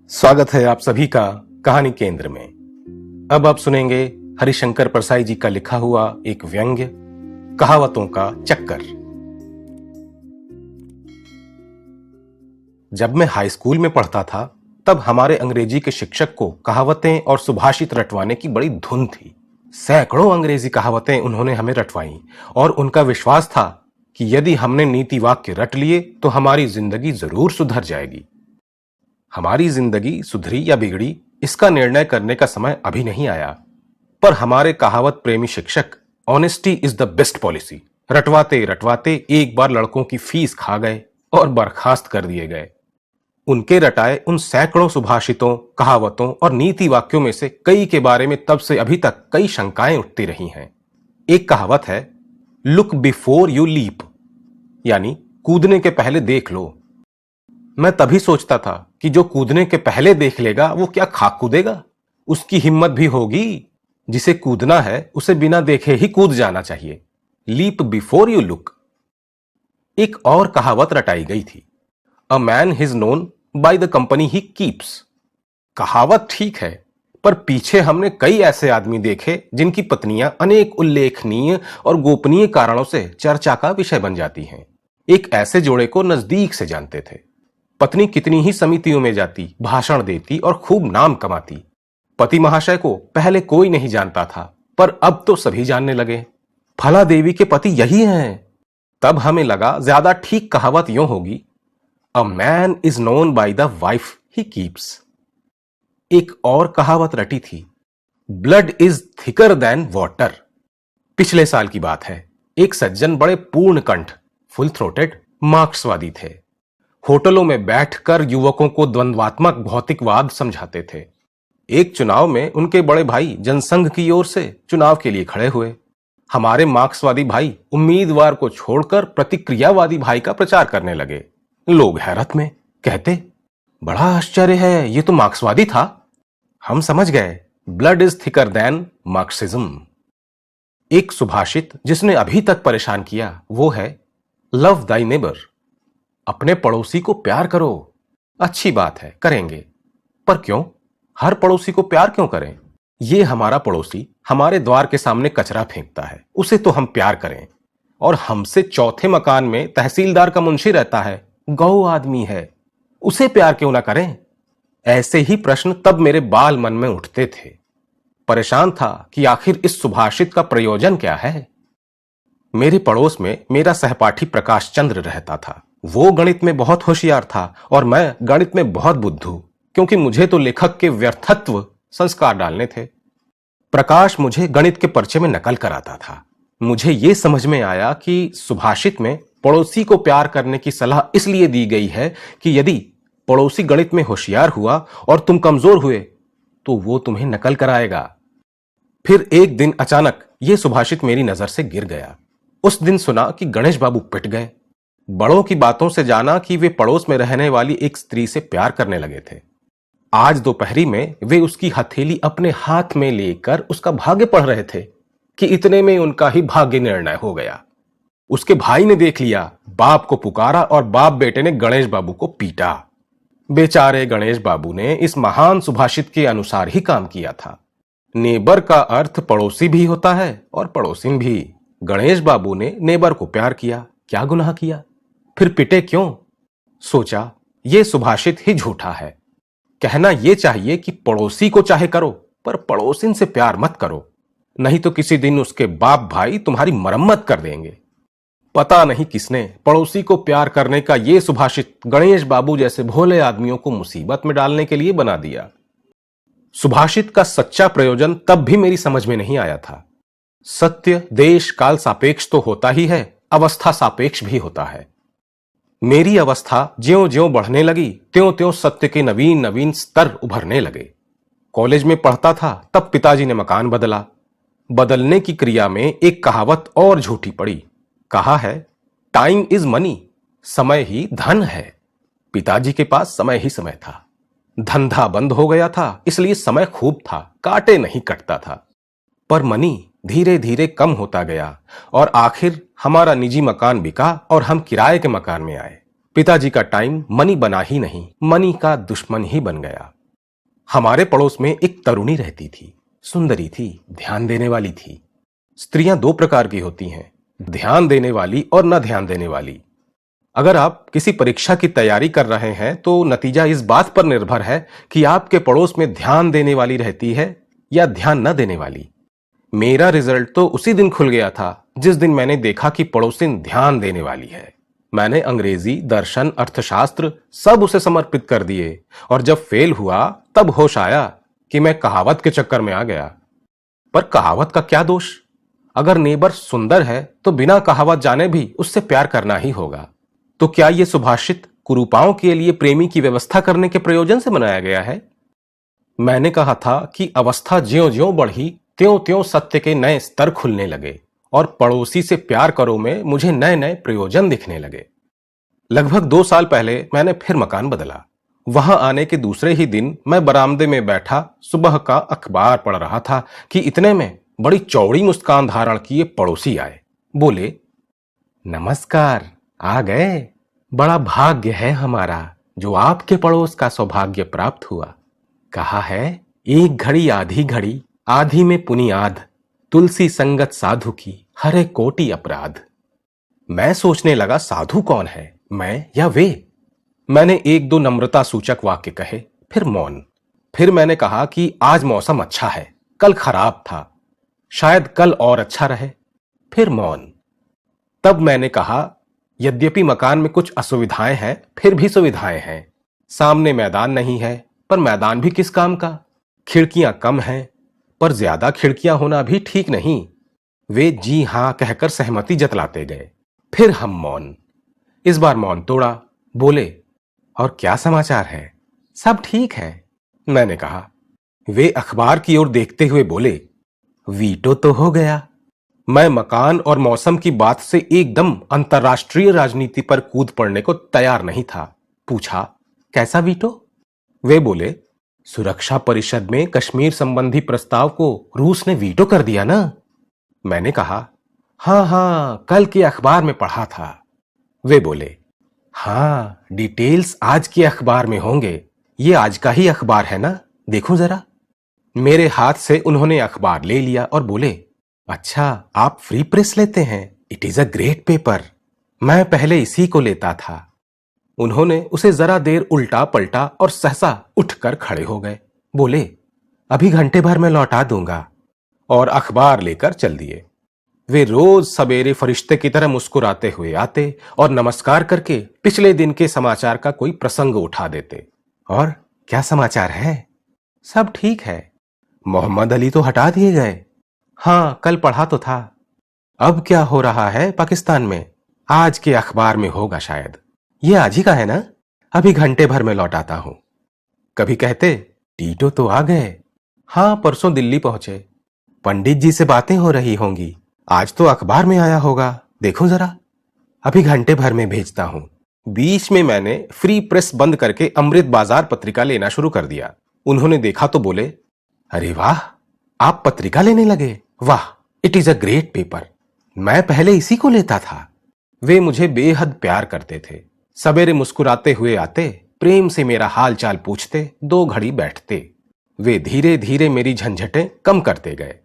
स्वागत है आप सभी का कहानी केंद्र में। अब आप सुनेंगे हरिशंकर परसाई जी का लिखा हुआ एक व्यंग्य, कहावतों का चक्कर। जब मैं हाई स्कूल में पढ़ता था तब हमारे अंग्रेजी के शिक्षक को कहावतें और सुभाषित रटवाने की बड़ी धुन थी। सैकड़ों अंग्रेजी कहावतें उन्होंने हमें रटवाई और उनका विश्वास था कि यदि हमने नीति वाक्य रट लिए तो हमारी जिंदगी जरूर सुधर जाएगी। हमारी जिंदगी सुधरी या बिगड़ी इसका निर्णय करने का समय अभी नहीं आया, पर हमारे कहावत प्रेमी शिक्षक honesty is the best policy रटवाते रटवाते एक बार लड़कों की फीस खा गए और बर्खास्त कर दिए गए। उनके रटाए उन सैकड़ों सुभाषितों, कहावतों और नीति वाक्यों में से कई के बारे में तब से अभी तक कई शंकाएं उठती रही हैं। एक कहावत है, लुक बिफोर यू लीप, यानी कूदने के पहले देख लो। मैं तभी सोचता था कि जो कूदने के पहले देख लेगा वो क्या खाक कूदेगा? उसकी हिम्मत भी होगी। जिसे कूदना है उसे बिना देखे ही कूद जाना चाहिए। Leap before you look. एक और कहावत रटाई गई थी, a man is known by the company he keeps. कहावत ठीक है, पर पीछे हमने कई ऐसे आदमी देखे जिनकी पत्नियां अनेक उल्लेखनीय और गोपनीय कारणों से चर्चा का विषय बन जाती हैं। एक ऐसे जोड़े को नजदीक से जानते थे। पत्नी कितनी ही समितियों में जाती, भाषण देती और खूब नाम कमाती। पति महाशय को पहले कोई नहीं जानता था, पर अब तो सभी जानने लगे। फला देवी के पति यही हैं। तब हमें लगा ज्यादा ठीक कहावत यूं होगी, अ man is known by the wife he keeps. एक और कहावत रटी थी, blood is thicker than water. पिछले साल की बात है। एक सज्जन बड़े पूर्ण कंठ, फुल थ्रोटेड मार्क्सवादी थे। होटलों में बैठकर युवकों को द्वंद्वात्मक भौतिकवाद समझाते थे। एक चुनाव में उनके बड़े भाई जनसंघ की ओर से चुनाव के लिए खड़े हुए। हमारे मार्क्सवादी भाई उम्मीदवार को छोड़कर प्रतिक्रियावादी भाई का प्रचार करने लगे। लोग हैरत में कहते, बड़ा आश्चर्य है, ये तो मार्क्सवादी था। हम समझ गए, blood is thicker than Marxism. एक सुभाषित जिसने अभी तक परेशान किया वो है, लव दाई नेबर। अपने पड़ोसी को प्यार करो। अच्छी बात है, करेंगे, पर क्यों? हर पड़ोसी को प्यार क्यों करें? ये हमारा पड़ोसी हमारे द्वार के सामने कचरा फेंकता है, उसे तो हम प्यार करें। और हमसे चौथे मकान में तहसीलदार का मुंशी रहता है, गौ आदमी है, उसे प्यार क्यों ना करें? ऐसे ही प्रश्न तब मेरे बाल मन में उठते थे। परेशान था कि आखिर इस सुभाषित का प्रयोजन क्या है। मेरे पड़ोस में मेरा सहपाठी प्रकाश चंद्र रहता था। वो गणित में बहुत होशियार था और मैं गणित में बहुत बुद्धू, क्योंकि मुझे तो लेखक के व्यर्थत्व संस्कार डालने थे। प्रकाश मुझे गणित के पर्चे में नकल कराता था। मुझे यह समझ में आया कि सुभाषित में पड़ोसी को प्यार करने की सलाह इसलिए दी गई है कि यदि पड़ोसी गणित में होशियार हुआ और तुम कमजोर हुए तो वो तुम्हें नकल कराएगा। फिर एक दिन अचानक यह सुभाषित मेरी नजर से गिर गया। उस दिन सुना कि गणेश बाबू पिट गए। बड़ों की बातों से जाना कि वे पड़ोस में रहने वाली एक स्त्री से प्यार करने लगे थे। आज दोपहरी में वे उसकी हथेली अपने हाथ में लेकर उसका भाग्य पढ़ रहे थे कि इतने में उनका ही भाग्य निर्णय हो गया। उसके भाई ने देख लिया, बाप को पुकारा और बाप बेटे ने गणेश बाबू को पीटा। बेचारे गणेश बाबू ने इस महान सुभाषित के अनुसार ही काम किया था। नेबर का अर्थ पड़ोसी भी होता है और पड़ोसिन भी। गणेश बाबू ने नेबर को प्यार किया, क्या गुनाह किया? फिर पिटे क्यों? सोचा, यह सुभाषित ही झूठा है। कहना यह चाहिए कि पड़ोसी को चाहे करो, पर पड़ोसिन से प्यार मत करो, नहीं तो किसी दिन उसके बाप भाई तुम्हारी मरम्मत कर देंगे। पता नहीं किसने पड़ोसी को प्यार करने का यह सुभाषित गणेश बाबू जैसे भोले आदमियों को मुसीबत में डालने के लिए बना दिया। सुभाषित का सच्चा प्रयोजन तब भी मेरी समझ में नहीं आया था। सत्य देश काल सापेक्ष तो होता ही है, अवस्था सापेक्ष भी होता है। मेरी अवस्था ज्यों-ज्यों बढ़ने लगी त्यों-त्यों सत्य के नवीन नवीन स्तर उभरने लगे। कॉलेज में पढ़ता था तब पिताजी ने मकान बदला। बदलने की क्रिया में एक कहावत और झूठी पड़ी। कहा है, टाइम इज मनी, समय ही धन है। पिताजी के पास समय ही समय था। धंधा बंद हो गया था, इसलिए समय खूब था, काटे नहीं कटता था। पर मनी धीरे धीरे कम होता गया और आखिर हमारा निजी मकान बिका और हम किराए के मकान में आए। पिताजी का टाइम मनी बना ही नहीं, मनी का दुश्मन ही बन गया। हमारे पड़ोस में एक तरुणी रहती थी। सुंदरी थी, ध्यान देने वाली थी। स्त्रियां दो प्रकार की होती हैं, ध्यान देने वाली और न ध्यान देने वाली। अगर आप किसी परीक्षा की तैयारी कर रहे हैं तो नतीजा इस बात पर निर्भर है कि आपके पड़ोस में ध्यान देने वाली रहती है या ध्यान न देने वाली। मेरा रिजल्ट तो उसी दिन खुल गया था जिस दिन मैंने देखा कि पड़ोसिन ध्यान देने वाली है। मैंने अंग्रेजी, दर्शन, अर्थशास्त्र सब उसे समर्पित कर दिए और जब फेल हुआ तब होश आया कि मैं कहावत के चक्कर में आ गया। पर कहावत का क्या दोष? अगर नेबर सुंदर है तो बिना कहावत जाने भी उससे प्यार करना ही होगा। तो क्या यह सुभाषित कुरूपाओं के लिए प्रेमी की व्यवस्था करने के प्रयोजन से बनाया गया है? मैंने कहा था कि अवस्था ज्यों ज्यों बढ़ी त्यों त्यों सत्य के नए स्तर खुलने लगे और पड़ोसी से प्यार करो में मुझे नए नए प्रयोजन दिखने लगे। लगभग 2 साल पहले मैंने फिर मकान बदला। वहां आने के दूसरे ही दिन मैं बरामदे में बैठा सुबह का अखबार पढ़ रहा था कि इतने में बड़ी चौड़ी मुस्कान धारण किए पड़ोसी आए। बोले, नमस्कार, आ गए। बड़ा भाग्य है हमारा जो आपके पड़ोस का सौभाग्य प्राप्त हुआ। कहा है, एक घड़ी आधी घड़ी, आधी में पुनियाद, तुलसी संगत साधु की हरे कोटि अपराध। मैं सोचने लगा साधु कौन है, मैं या वे? मैंने 1-2 नम्रता सूचक वाक्य कहे, फिर मौन। फिर मैंने कहा कि आज मौसम अच्छा है, कल खराब था, शायद कल और अच्छा रहे, फिर मौन। तब मैंने कहा, यद्यपि मकान में कुछ असुविधाएं हैं फिर भी सुविधाएं हैं। सामने मैदान नहीं है पर मैदान भी किस काम का, खिड़कियां कम हैं पर ज्यादा खिड़कियां होना भी ठीक नहीं। वे जी हां कहकर सहमति जतलाते गए। फिर हम मौन। इस बार मौन तोड़ा। बोले, और क्या समाचार है? सब ठीक है, मैंने कहा। वे अखबार की ओर देखते हुए बोले, वीटो तो हो गया। मैं मकान और मौसम की बात से एकदम अंतर्राष्ट्रीय राजनीति पर कूद पड़ने को तैयार नहीं था। पूछा, कैसा वीटो? वे बोले, सुरक्षा परिषद में कश्मीर संबंधी प्रस्ताव को रूस ने वीटो कर दिया ना। मैंने कहा, हां, कल के अखबार में पढ़ा था। वे बोले, हां, डिटेल्स आज के अखबार में होंगे। ये आज का ही अखबार है ना, देखो जरा। मेरे हाथ से उन्होंने अखबार ले लिया और बोले, अच्छा, आप फ्री प्रेस लेते हैं? It is a great paper. मैं पहले इसी को लेता था। उन्होंने उसे जरा देर उल्टा पलटा और सहसा उठकर खड़े हो गए। बोले, अभी घंटे भर में लौटा दूंगा, और अखबार लेकर चल दिए। वे रोज सवेरे फरिश्ते की तरह मुस्कुराते हुए आते और नमस्कार करके पिछले दिन के समाचार का कोई प्रसंग उठा देते। और क्या समाचार है? सब ठीक है। मोहम्मद अली तो हटा दिए गए? हां, कल पढ़ा तो था। अब क्या हो रहा है पाकिस्तान में? आज के अखबार में होगा शायद। ये आज ही का है ना? अभी घंटे भर में लौटाता हूं। कभी कहते, टीटो तो आ गए? हां, परसों दिल्ली पहुंचे। पंडित जी से बातें हो रही होंगी, आज तो अखबार में आया होगा, देखो जरा। अभी घंटे भर में भेजता हूं। बीच में मैंने फ्री प्रेस बंद करके अमृत बाजार पत्रिका लेना शुरू कर दिया। उन्होंने देखा तो बोले, अरे वाह, आप पत्रिका लेने लगे? वाह, it is a great paper. मैं पहले इसी को लेता था। वे मुझे बेहद प्यार करते थे। सवेरे मुस्कुराते हुए आते, प्रेम से मेरा हाल चाल पूछते, 2 घड़ी बैठते। वे धीरे धीरे मेरी झंझटें कम करते गए।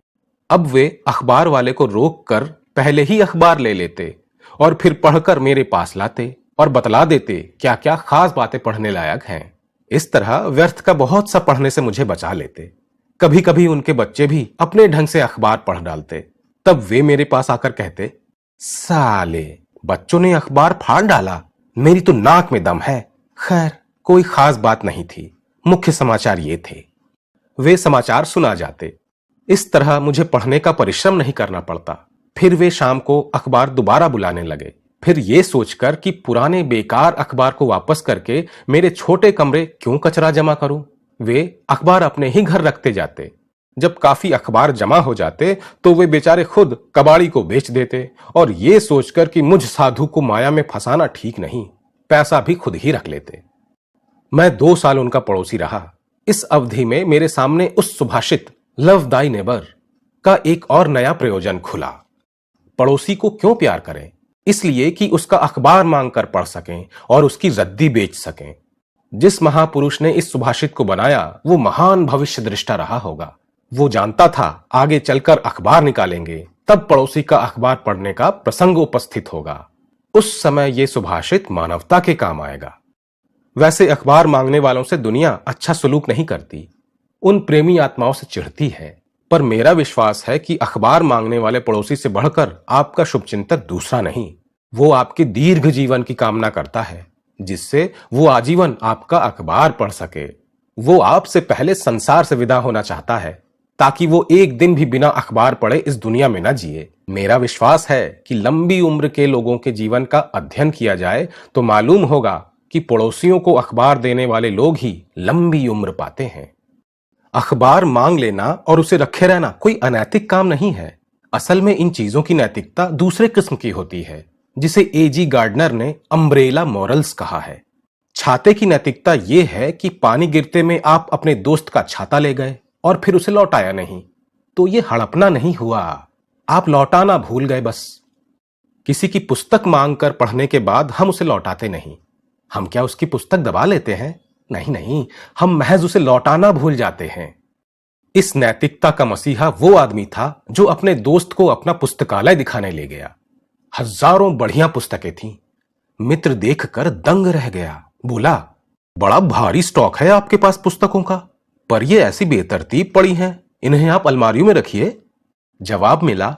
अब वे अखबार वाले को रोक कर पहले ही अखबार ले लेते और फिर पढ़कर मेरे पास लाते और बतला देते क्या क्या खास बातें पढ़ने लायक हैं। इस तरह व्यर्थ का बहुत सा पढ़ने से मुझे बचा लेते। कभी कभी उनके बच्चे भी अपने ढंग से अखबार पढ़ डालते। तब वे मेरे पास आकर कहते, साले, बच्चों ने अखबार फाड़ डाला, मेरी तो नाक में दम है। खैर, कोई खास बात नहीं थी, मुख्य समाचार ये थे। वे समाचार सुना जाते। इस तरह मुझे पढ़ने का परिश्रम नहीं करना पड़ता। फिर वे शाम को अखबार दोबारा बुलाने लगे। फिर ये सोचकर कि पुराने बेकार अखबार को वापस करके मेरे छोटे कमरे क्यों कचरा जमा करूं, वे अखबार अपने ही घर रखते जाते। जब काफी अखबार जमा हो जाते तो वे बेचारे खुद कबाड़ी को बेच देते और ये सोचकर कि मुझ साधु को माया में फंसाना ठीक नहीं, पैसा भी खुद ही रख लेते। मैं 2 साल उनका पड़ोसी रहा। इस अवधि में मेरे सामने उस सुभाषित लव दाई नेबर का एक और नया प्रयोजन खुला। पड़ोसी को क्यों प्यार करें? इसलिए कि उसका अखबार मांगकर पढ़ सकें और उसकी रद्दी बेच सकें। जिस महापुरुष ने इस सुभाषित को बनाया वो महान भविष्य दृष्टा रहा होगा। वो जानता था आगे चलकर अखबार निकालेंगे तब पड़ोसी का अखबार पढ़ने का प्रसंग उपस्थित होगा। उस समय ये सुभाषित मानवता के काम आएगा। वैसे अखबार मांगने वालों से दुनिया अच्छा सलूक नहीं करती, उन प्रेमी आत्माओं से चिढ़ती है। पर मेरा विश्वास है कि अखबार मांगने वाले पड़ोसी से बढ़कर आपका शुभचिंतक दूसरा नहीं, वो आपके दीर्घ जीवन की कामना करता है, जिससे वो आजीवन आपका अखबार पढ़ सके। वो आपसे पहले संसार से विदा होना चाहता है ताकि वो एक दिन भी बिना अखबार पढ़े इस दुनिया में न जिए। मेरा विश्वास है कि लंबी उम्र के लोगों के जीवन का अध्ययन किया जाए तो मालूम होगा कि पड़ोसियों को अखबार देने वाले लोग ही लंबी उम्र पाते हैं। अखबार मांग लेना और उसे रखे रहना कोई अनैतिक काम नहीं है। असल में इन चीजों की नैतिकता दूसरे किस्म की होती है, जिसे एजी गार्डनर ने अम्ब्रेला मॉरल्स कहा है। छाते की नैतिकता यह है कि पानी गिरते में आप अपने दोस्त का छाता ले गए और फिर उसे लौटाया नहीं, तो यह हड़पना नहीं हुआ, आप लौटाना भूल गए बस। किसी की पुस्तक मांगकर पढ़ने के बाद हम उसे लौटाते नहीं। हम क्या उसकी पुस्तक दबा लेते हैं? नहीं नहीं, हम महज उसे लौटाना भूल जाते हैं। इस नैतिकता का मसीहा वो आदमी था जो अपने दोस्त को अपना पुस्तकालय दिखाने ले गया। हजारों बढ़िया पुस्तकें थीं। मित्र देखकर दंग रह गया। बोला, बड़ा भारी स्टॉक है आपके पास पुस्तकों का, पर ये ऐसी बेतरतीब पड़ी हैं, इन्हें आप अलमारियों में रखिए। जवाब मिला,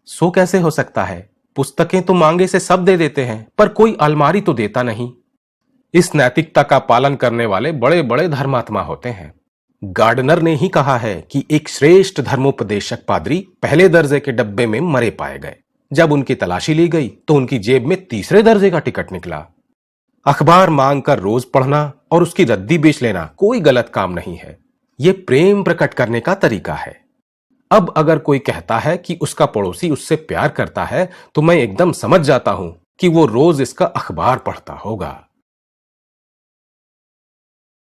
सो कैसे हो सकता है? पुस्तकें तो मांगे से सब दे देते हैं, पर कोई अलमारी तो देता नहीं। इस नैतिकता का पालन करने वाले बड़े बड़े धर्मात्मा होते हैं। गार्डनर ने ही कहा है कि एक श्रेष्ठ धर्मोपदेशक पादरी पहले दर्जे के डब्बे में मरे पाए गए। जब उनकी तलाशी ली गई तो उनकी जेब में तीसरे दर्जे का टिकट निकला। अखबार मांगकर रोज पढ़ना और उसकी रद्दी बेच लेना कोई गलत काम नहीं है। ये प्रेम प्रकट करने का तरीका है। अब अगर कोई कहता है कि उसका पड़ोसी उससे प्यार करता है तो मैं एकदम समझ जाता हूं कि वो रोज इसका अखबार पढ़ता होगा।